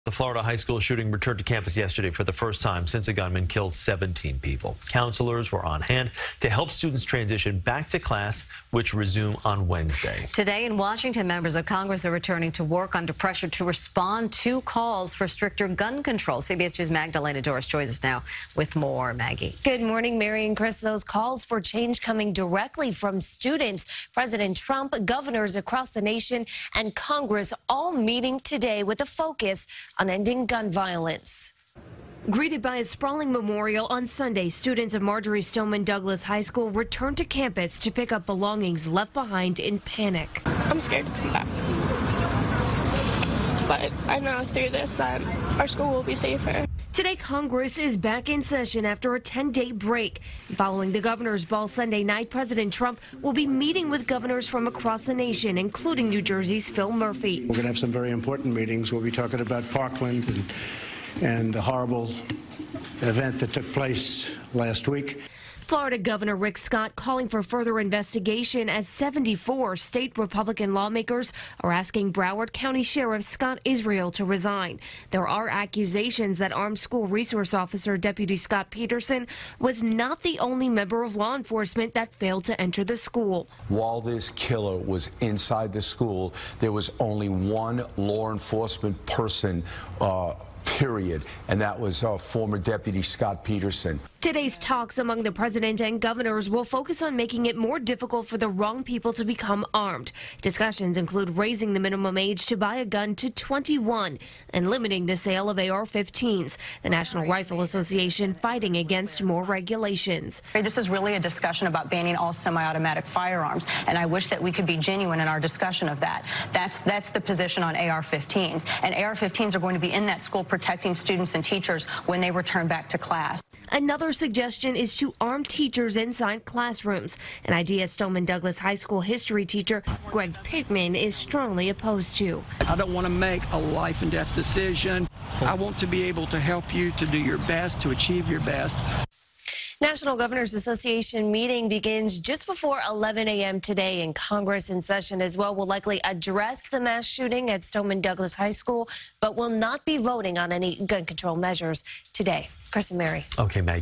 The Florida high school shooting returned to campus yesterday for the first time since a gunman killed 17 people. Counselors were on hand to help students transition back to class, which resume on Wednesday. Today in Washington, members of Congress are returning to work under pressure to respond to calls for stricter gun control. CBS 2's Magdalena Doris joins us now with more. Maggie. Good morning, Mary and Chris. Those calls for change coming directly from students. President Trump, governors across the nation, and Congress all meeting today with a focus on ending gun violence. Greeted by a sprawling memorial on Sunday, students of Marjorie Stoneman Douglas High School returned to campus to pick up belongings left behind in panic. I'm scared to come back, but I know through this our school will be safer. Today, Congress is back in session after a 10-day break. Following the governor's ball Sunday night, President Trump will be meeting with governors from across the nation, including New Jersey's Phil Murphy. We're going to have some very important meetings. We'll be talking about Parkland and the horrible event that took place last week. Florida Governor Rick Scott calling for further investigation as 74 state Republican lawmakers are asking Broward County Sheriff Scott Israel to resign. There are accusations that armed school resource officer Deputy Scott Peterson was not the only member of law enforcement that failed to enter the school. While this killer was inside the school, there was only one law enforcement person period, and that was former Deputy Scott Peterson. Today's talks among the president and governors will focus on making it more difficult for the wrong people to become armed. Discussions include raising the minimum age to buy a gun to 21 and limiting the sale of AR-15s. The National Rifle Association fighting against more regulations. This is really a discussion about banning all semi-automatic firearms, and I wish that we could be genuine in our discussion of that. That's the position on AR-15s, and AR-15s are going to be in that school protecting students and teachers when they return back to class. Another suggestion is to arm teachers inside classrooms, an idea Stoneman Douglas High School history teacher Greg Pittman is strongly opposed to. I don't want to make a life and death decision. I want to be able to help you to do your best, to achieve your best. National Governors Association meeting begins just before 11 a.m. today, and Congress in session as well will likely address the mass shooting at Stoneman Douglas High School, but will not be voting on any gun control measures today. Chris and Mary. Okay, Maggie.